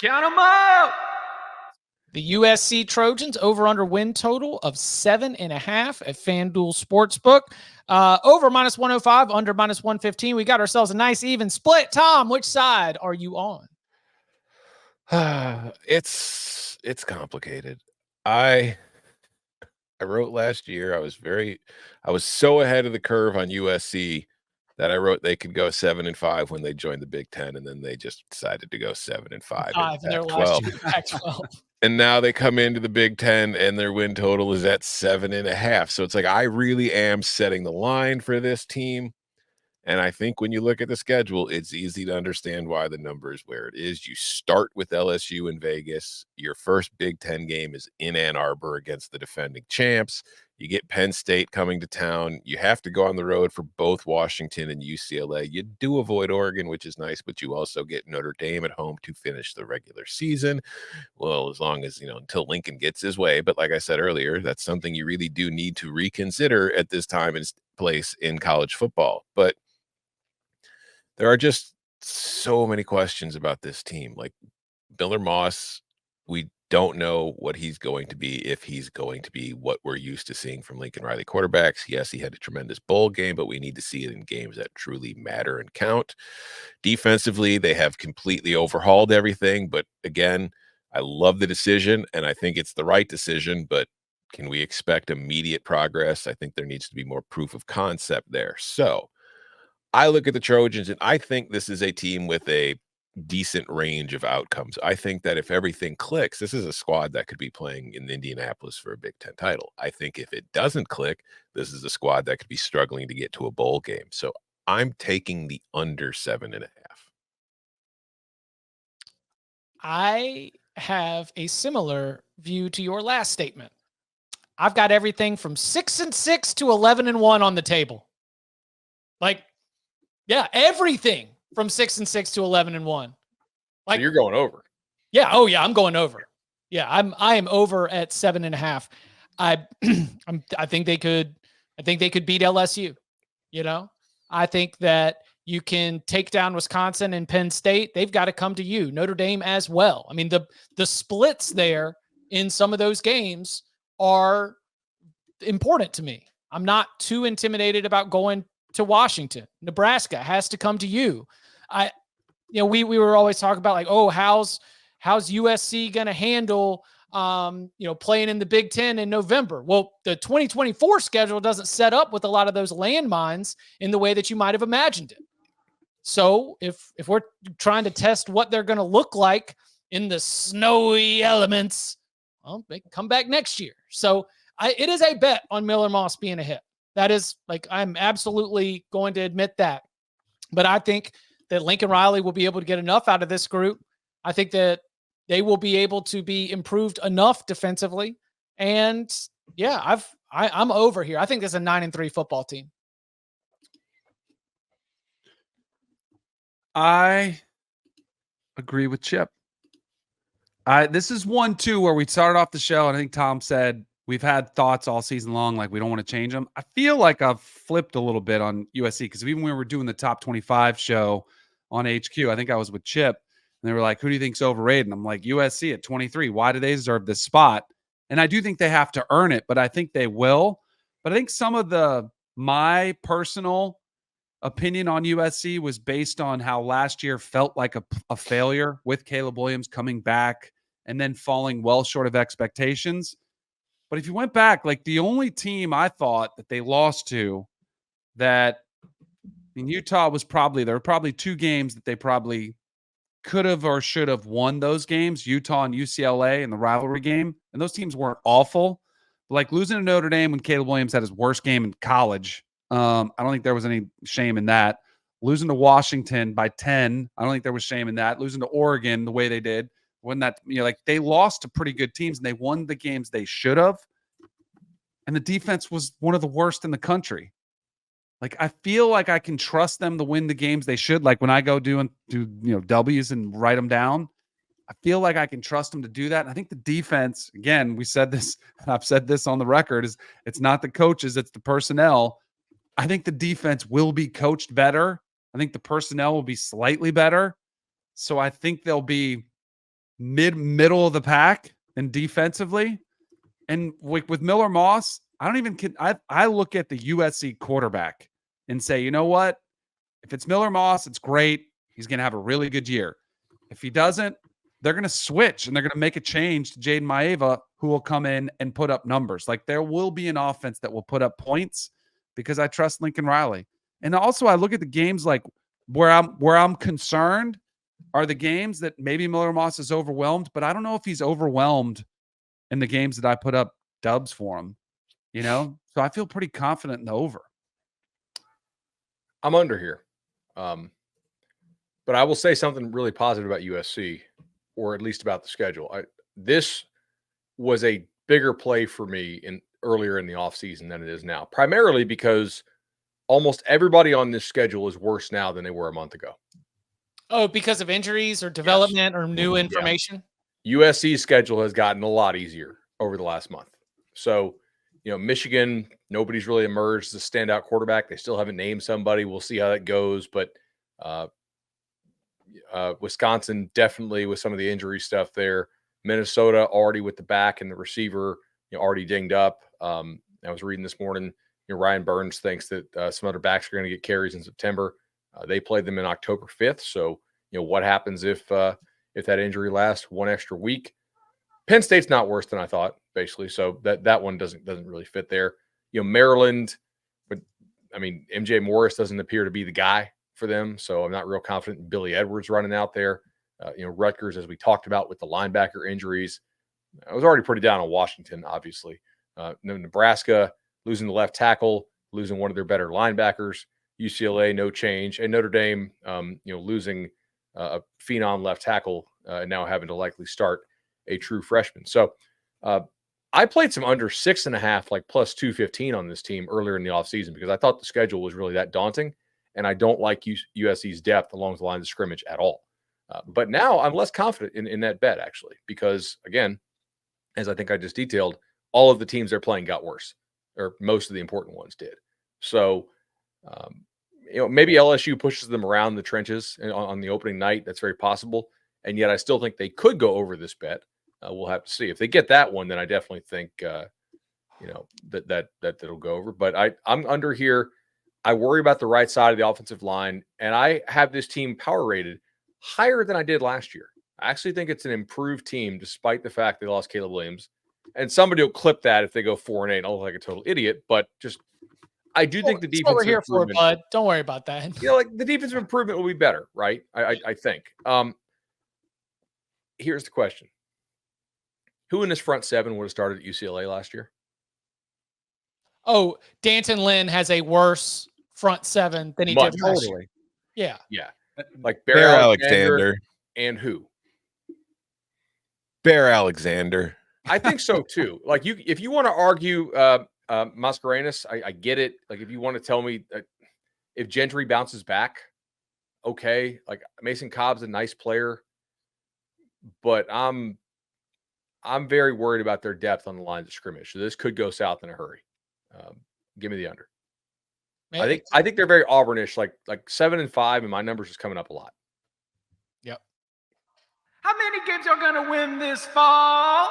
Count them out. The USC Trojans over under win total of 7.5 at FanDuel Sportsbook. Over minus 105, under minus 115. We got ourselves a nice even split. Tom, which side are you on? It's complicated. I wrote last year, I was so ahead of the curve on USC that I wrote they could go 7-5 when they joined the Big Ten, and then they just decided to go 7-5 in their last year, Pac-12. And now they come into the Big Ten and their win total is at 7.5. So it's like, I really am setting the line for this team. And I think when you look at the schedule, it's easy to understand why the number is where it is. You start with LSU in Vegas. Your first Big Ten game is in Ann Arbor against the defending champs. You get Penn State coming to town. You have to go on the road for both Washington and UCLA. You do avoid Oregon, which is nice, but you also get Notre Dame at home to finish the regular season. Well, as long as, until Lincoln gets his way. But like I said earlier, that's something you really do need to reconsider at this time and place in college football. But there are just so many questions about this team. Like Miller Moss, we don't know what he's going to be, if he's going to be what we're used to seeing from Lincoln Riley quarterbacks. Yes, he had a tremendous bowl game, but we need to see it in games that truly matter and count. Defensively, they have completely overhauled everything. But again, I love the decision, and I think it's the right decision. But can we expect immediate progress? I think there needs to be more proof of concept there. So I look at the Trojans, and I think this is a team with a decent range of outcomes. I think that if everything clicks, this is a squad that could be playing in Indianapolis for a Big Ten title. I think if it doesn't click, this is a squad that could be struggling to get to a bowl game. So I'm taking the under 7.5. I have a similar view to your last statement. I've got everything from 6-6 to 11-1 on the table. Like, yeah, everything from 6-6 to 11-1. Like, so you're going over. Yeah. Oh yeah. I'm going over. Yeah. I am over at 7.5. I think they could beat LSU. I think that you can take down Wisconsin and Penn State. They've got to come to you. Notre Dame as well. I mean, the splits there in some of those games are important to me. I'm not too intimidated about going to Washington. Nebraska has to come to you. We were always talking about like, oh, how's USC going to handle, playing in the Big Ten in November? Well, the 2024 schedule doesn't set up with a lot of those landmines in the way that you might have imagined it. So if we're trying to test what they're going to look like in the snowy elements, well, they can come back next year. So it is a bet on Miller Moss being a hit. That is, like, I'm absolutely going to admit that. But I think that Lincoln Riley will be able to get enough out of this group. I think that they will be able to be improved enough defensively. And yeah, I'm over here. I think there's a 9-3 football team. I agree with Chip. This is 1-2 where we started off the show, and I think Tom said we've had thoughts all season long, like we don't want to change them. I feel like I've flipped a little bit on USC because even when we were doing the top 25 show on HQ, I think I was with Chip, and they were like, who do you think's overrated? And I'm like, USC at 23. Why do they deserve this spot? And I do think they have to earn it, but I think they will. But I think some of my personal opinion on USC was based on how last year felt like a failure with Caleb Williams coming back and then falling well short of expectations. But if you went back, like the only team I thought that they lost to that in Utah there were probably two games that they probably could have or should have won those games, Utah and UCLA in the rivalry game. And those teams weren't awful. But like losing to Notre Dame when Caleb Williams had his worst game in college, I don't think there was any shame in that. Losing to Washington by 10, I don't think there was shame in that. Losing to Oregon the way they did, when that, they lost to pretty good teams and they won the games they should have. And the defense was one of the worst in the country. Like, I feel like I can trust them to win the games they should. Like when I go do W's and write them down, I feel like I can trust them to do that. And I think the defense, again, we said this, I've said this on the record, is it's not the coaches, it's the personnel. I think the defense will be coached better. I think the personnel will be slightly better. So I think they'll be middle of the pack and defensively. And with Miller Moss, I look at the USC quarterback and say, you know what? If it's Miller Moss, it's great. He's going to have a really good year. If he doesn't, they're going to switch and they're going to make a change to Jaden Maeva, who will come in and put up numbers. Like there will be an offense that will put up points because I trust Lincoln Riley. And also I look at the games like where I'm concerned are the games that maybe Miller Moss is overwhelmed, but I don't know if he's overwhelmed in the games that I put up dubs for him, you know? So I feel pretty confident in the over. I'm under here. But I will say something really positive about USC, or at least about the schedule. This was a bigger play for me earlier in the offseason than it is now, primarily because almost everybody on this schedule is worse now than they were a month ago. Oh, because of injuries or development or new information? Yeah. USC's schedule has gotten a lot easier over the last month. So, Michigan, nobody's really emerged as a standout quarterback. They still haven't named somebody. We'll see how that goes. But Wisconsin, definitely with some of the injury stuff there. Minnesota already with the back and the receiver, already dinged up. I was reading this morning, Ryan Burns thinks that some other backs are going to get carries in September. They played them in October 5th. So, what happens if that injury lasts one extra week? Penn State's not worse than I thought, basically. So that one doesn't really fit there. Maryland, but I mean, MJ Morris doesn't appear to be the guy for them. So I'm not real confident in Billy Edwards running out there. Rutgers, as we talked about with the linebacker injuries, I was already pretty down on Washington, obviously. Nebraska losing the left tackle, losing one of their better linebackers. UCLA, no change. And Notre Dame, losing a phenom left tackle and now having to likely start a true freshman. So I played some under 6.5, like plus 215 on this team earlier in the offseason because I thought the schedule was really that daunting. And I don't like USC's depth along the lines of scrimmage at all. But now I'm less confident in that bet, actually, because, again, as I think I just detailed, all of the teams they're playing got worse, or most of the important ones did. So, maybe LSU pushes them around the trenches on the opening night. That's very possible. And yet I still think they could go over this bet. We'll have to see. If they get that one, then I definitely think, that'll go over. But I'm under here. I worry about the right side of the offensive line, and I have this team power rated higher than I did last year. I actually think it's an improved team, despite the fact they lost Caleb Williams. And somebody will clip that if they go 4-8. I'll look like a total idiot, but I do think the defense. That's what we're here for, bud. Don't worry about that. The defensive improvement will be better, right? I think. Here's the question: who in this front seven would have started at UCLA last year? Oh, Danton Lynn has a worse front seven than he did last year. Yeah. Yeah. Like Bear Alexander and who? Bear Alexander. I think so too. Like if you want to argue Mascarenas, I get it. Like if you want to tell me if Gentry bounces back, okay. Like Mason Cobb's a nice player, but I'm very worried about their depth on the lines of scrimmage. So this could go south in a hurry. Give me the under. Maybe. I think they're very Auburnish, like 7-5, and my numbers is coming up a lot. Yep. How many games are gonna win this fall?